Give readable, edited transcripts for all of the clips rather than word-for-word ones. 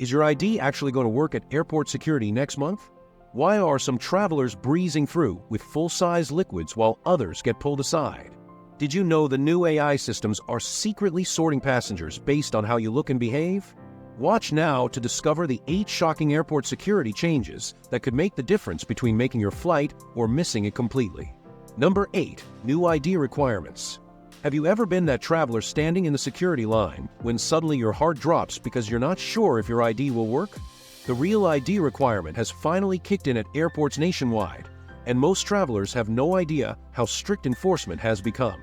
Is your ID actually going to work at airport security next month? Why are some travelers breezing through with full-size liquids while others get pulled aside? Did you know the new AI systems are secretly sorting passengers based on how you look and behave? Watch now to discover the 8 shocking airport security changes that could make the difference between making your flight or missing it completely. Number 8. New ID requirements. Have you ever been that traveler standing in the security line when suddenly your heart drops because you're not sure if your ID will work? The Real ID requirement has finally kicked in at airports nationwide, and most travelers have no idea how strict enforcement has become.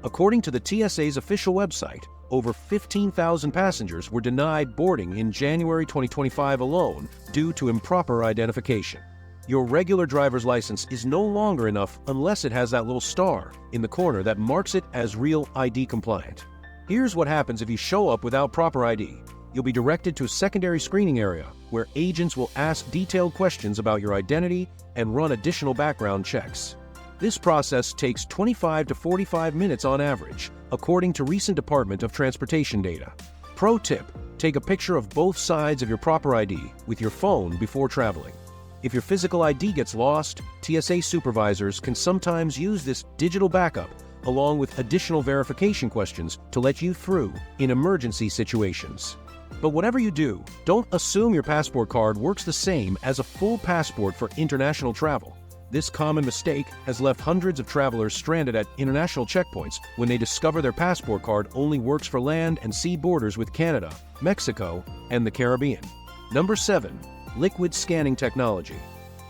According to the TSA's official website, over 15,000 passengers were denied boarding in January 2025 alone due to improper identification. Your regular driver's license is no longer enough unless it has that little star in the corner that marks it as Real ID compliant. Here's what happens if you show up without proper ID. You'll be directed to a secondary screening area where agents will ask detailed questions about your identity and run additional background checks. This process takes 25 to 45 minutes on average, according to recent Department of Transportation data. Pro tip: take a picture of both sides of your proper ID with your phone before traveling. If your physical ID gets lost, TSA supervisors can sometimes use this digital backup along with additional verification questions to let you through in emergency situations. But whatever you do, don't assume your passport card works the same as a full passport for international travel. This common mistake has left hundreds of travelers stranded at international checkpoints when they discover their passport card only works for land and sea borders with Canada, Mexico, and the Caribbean. Number 7. Liquid scanning technology.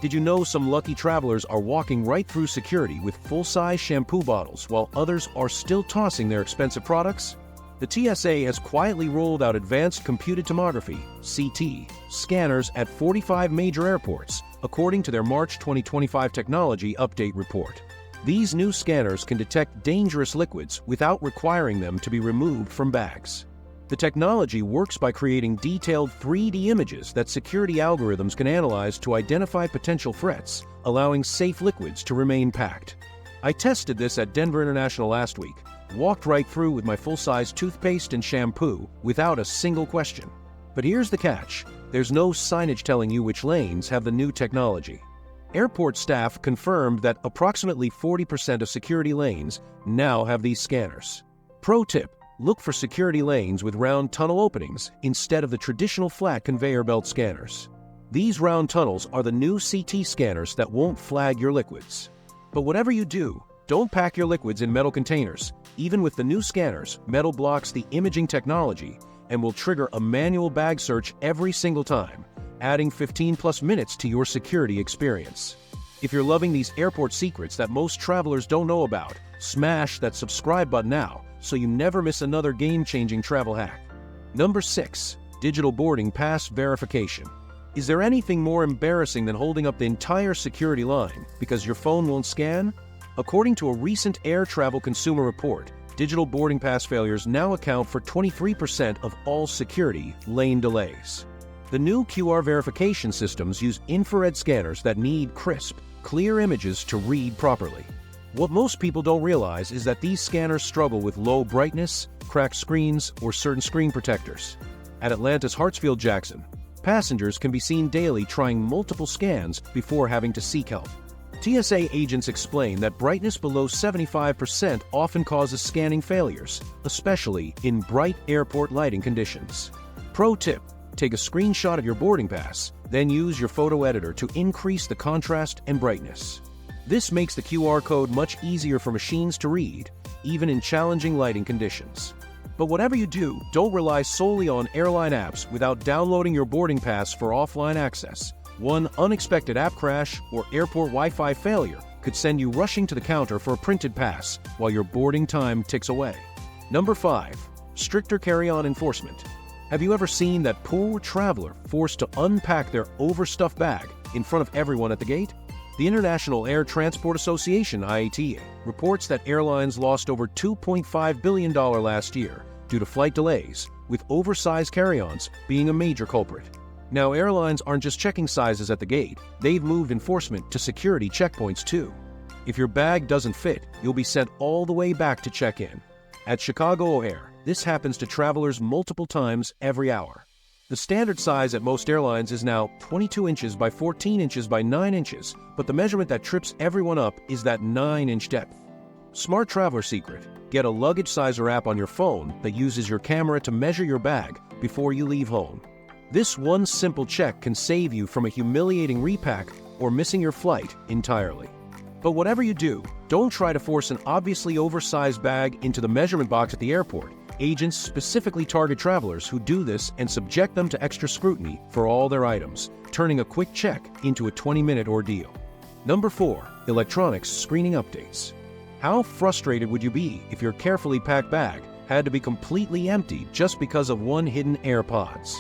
Did you know some lucky travelers are walking right through security with full-size shampoo bottles while others are still tossing their expensive products? The TSA has quietly rolled out advanced computed tomography (CT) scanners at 45 major airports, according to their March 2025 Technology Update report. These new scanners can detect dangerous liquids without requiring them to be removed from bags. The technology works by creating detailed 3D images that security algorithms can analyze to identify potential threats, allowing safe liquids to remain packed. I tested this at Denver International last week. Walked right through with my full-size toothpaste and shampoo without a single question. But here's the catch: there's no signage telling you which lanes have the new technology. Airport staff confirmed that approximately 40% of security lanes now have these scanners. Pro tip: look for security lanes with round tunnel openings instead of the traditional flat conveyor belt scanners. These round tunnels are the new CT scanners that won't flag your liquids. But whatever you do, don't pack your liquids in metal containers. Even with the new scanners, metal blocks the imaging technology and will trigger a manual bag search every single time, adding 15+ minutes to your security experience. If you're loving these airport secrets that most travelers don't know about, smash that subscribe button now so you never miss another game-changing travel hack. Number 6. Digital boarding pass verification. Is there anything more embarrassing than holding up the entire security line because your phone won't scan? According to a recent air travel consumer report, digital boarding pass failures now account for 23% of all security lane delays. The new QR verification systems use infrared scanners that need crisp, clear images to read properly. What most people don't realize is that these scanners struggle with low brightness, cracked screens, or certain screen protectors. At Atlanta's Hartsfield-Jackson, passengers can be seen daily trying multiple scans before having to seek help. TSA agents explain that brightness below 75% often causes scanning failures, especially in bright airport lighting conditions. Pro tip: take a screenshot of your boarding pass, then use your photo editor to increase the contrast and brightness. This makes the QR code much easier for machines to read, even in challenging lighting conditions. But whatever you do, don't rely solely on airline apps without downloading your boarding pass for offline access. One unexpected app crash or airport Wi-Fi failure could send you rushing to the counter for a printed pass while your boarding time ticks away. Number 5. Stricter carry-on enforcement. Have you ever seen that poor traveler forced to unpack their overstuffed bag in front of everyone at the gate? The International Air Transport Association (IATA) reports that airlines lost over $2.5 billion last year due to flight delays, with oversized carry-ons being a major culprit. Now, airlines aren't just checking sizes at the gate, they've moved enforcement to security checkpoints too. If your bag doesn't fit, you'll be sent all the way back to check in. At Chicago O'Hare, this happens to travelers multiple times every hour. The standard size at most airlines is now 22 inches by 14 inches by 9 inches, but the measurement that trips everyone up is that 9-inch depth. Smart Traveler Secret: get a luggage sizer app on your phone that uses your camera to measure your bag before you leave home. This one simple check can save you from a humiliating repack or missing your flight entirely. But whatever you do, don't try to force an obviously oversized bag into the measurement box at the airport. Agents specifically target travelers who do this and subject them to extra scrutiny for all their items, turning a quick check into a 20-minute ordeal. Number 4. Electronics screening updates. How frustrated would you be if your carefully packed bag had to be completely empty just because of one hidden AirPods?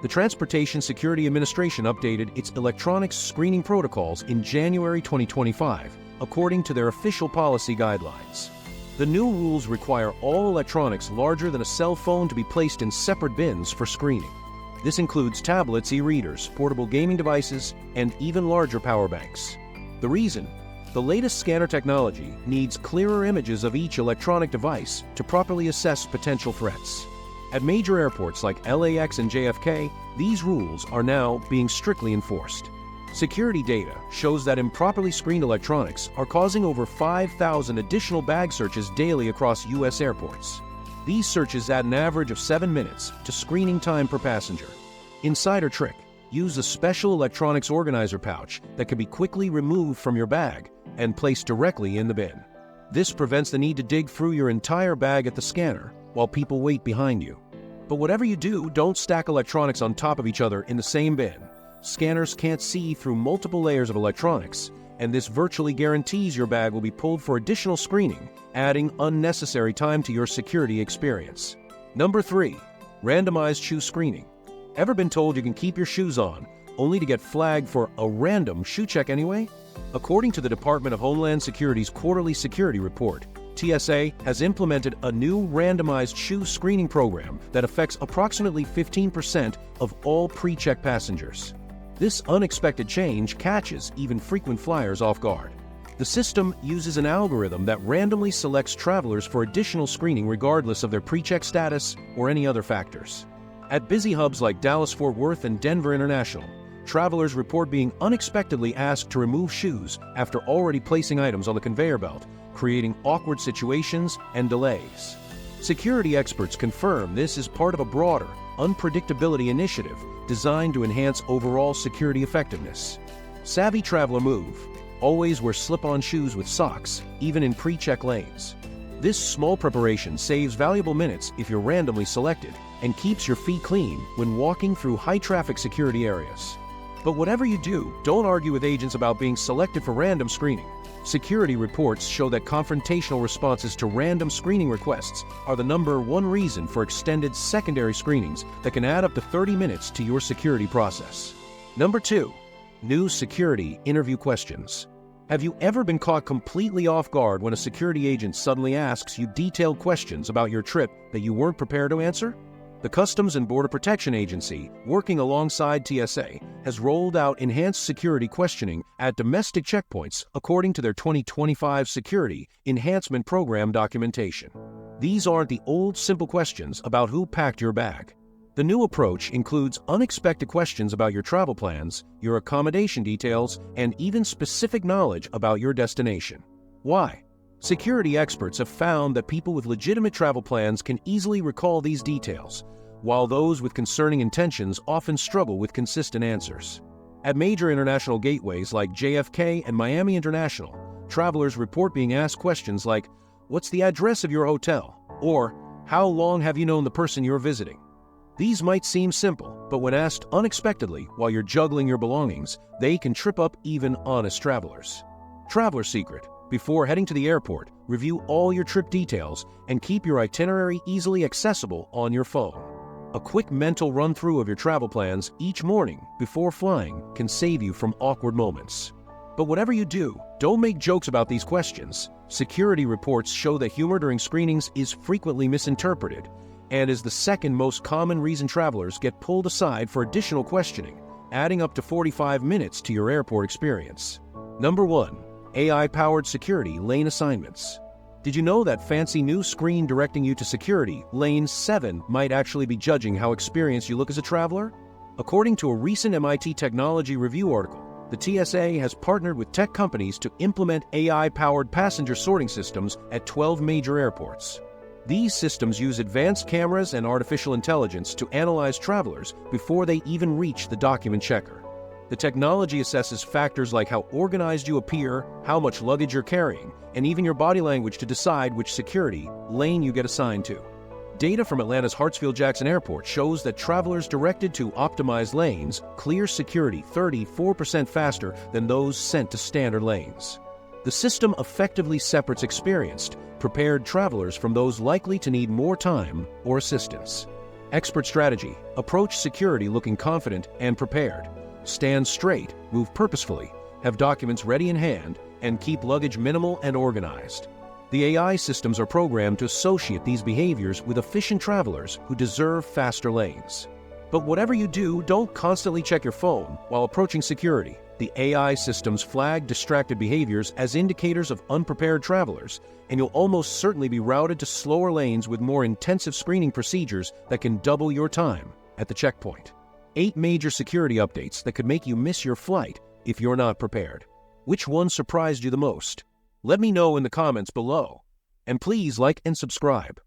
The Transportation Security Administration updated its electronics screening protocols in January 2025, according to their official policy guidelines. The new rules require all electronics larger than a cell phone to be placed in separate bins for screening. This includes tablets, e-readers, portable gaming devices, and even larger power banks. The reason? The latest scanner technology needs clearer images of each electronic device to properly assess potential threats. At major airports like LAX and JFK, these rules are now being strictly enforced. Security data shows that improperly screened electronics are causing over 5,000 additional bag searches daily across U.S. airports. These searches add an average of 7 minutes to screening time per passenger. Insider trick: use a special electronics organizer pouch that can be quickly removed from your bag and placed directly in the bin. This prevents the need to dig through your entire bag at the scanner while people wait behind you. But whatever you do, don't stack electronics on top of each other in the same bin. Scanners can't see through multiple layers of electronics, and this virtually guarantees your bag will be pulled for additional screening, adding unnecessary time to your security experience. Number 3. Randomized shoe screening. Ever been told you can keep your shoes on, only to get flagged for a random shoe check anyway? According to the Department of Homeland Security's quarterly security report, TSA has implemented a new randomized shoe screening program that affects approximately 15% of all pre-check passengers. This unexpected change catches even frequent flyers off guard. The system uses an algorithm that randomly selects travelers for additional screening regardless of their pre-check status or any other factors. At busy hubs like Dallas-Fort Worth and Denver International, travelers report being unexpectedly asked to remove shoes after already placing items on the conveyor belt, creating awkward situations and delays. Security experts confirm this is part of a broader unpredictability initiative designed to enhance overall security effectiveness. Savvy Traveler Move: always wear slip-on shoes with socks, even in pre-check lanes. This small preparation saves valuable minutes if you're randomly selected and keeps your feet clean when walking through high-traffic security areas. But whatever you do, don't argue with agents about being selected for random screening. Security reports show that confrontational responses to random screening requests are the #1 reason for extended secondary screenings that can add up to 30 minutes to your security process. Number 2. New security interview questions. Have you ever been caught completely off guard when a security agent suddenly asks you detailed questions about your trip that you weren't prepared to answer? The Customs and Border Protection Agency, working alongside TSA, has rolled out enhanced security questioning at domestic checkpoints according to their 2025 Security Enhancement Program documentation. These aren't the old simple questions about who packed your bag. The new approach includes unexpected questions about your travel plans, your accommodation details, and even specific knowledge about your destination. Why? Security experts have found that people with legitimate travel plans can easily recall these details, while those with concerning intentions often struggle with consistent answers. At major international gateways like JFK and Miami International, travelers report being asked questions like, "What's the address of your hotel?" or "How long have you known the person you're visiting?" These might seem simple, but when asked unexpectedly while you're juggling your belongings, they can trip up even honest travelers. Traveler Secret: before heading to the airport, review all your trip details and keep your itinerary easily accessible on your phone. A quick mental run-through of your travel plans each morning before flying can save you from awkward moments. But whatever you do, don't make jokes about these questions. Security reports show that humor during screenings is frequently misinterpreted and is the second most common reason travelers get pulled aside for additional questioning, adding up to 45 minutes to your airport experience. Number 1. AI-powered security lane assignments. Did you know that fancy new screen directing you to security, Lane 7, might actually be judging how experienced you look as a traveler? According to a recent MIT Technology Review article, the TSA has partnered with tech companies to implement AI-powered passenger sorting systems at 12 major airports. These systems use advanced cameras and artificial intelligence to analyze travelers before they even reach the document checker. The technology assesses factors like how organized you appear, how much luggage you're carrying, and even your body language to decide which security lane you get assigned to. Data from Atlanta's Hartsfield-Jackson Airport shows that travelers directed to optimized lanes clear security 34% faster than those sent to standard lanes. The system effectively separates experienced, prepared travelers from those likely to need more time or assistance. Expert strategy: approach security looking confident and prepared. Stand straight, move purposefully, have documents ready in hand, and keep luggage minimal and organized. The AI systems are programmed to associate these behaviors with efficient travelers who deserve faster lanes. But whatever you do, don't constantly check your phone while approaching security. The AI systems flag distracted behaviors as indicators of unprepared travelers, and you'll almost certainly be routed to slower lanes with more intensive screening procedures that can double your time at the checkpoint. 8 major security updates that could make you miss your flight if you're not prepared. Which one surprised you the most? Let me know in the comments below. And please like and subscribe.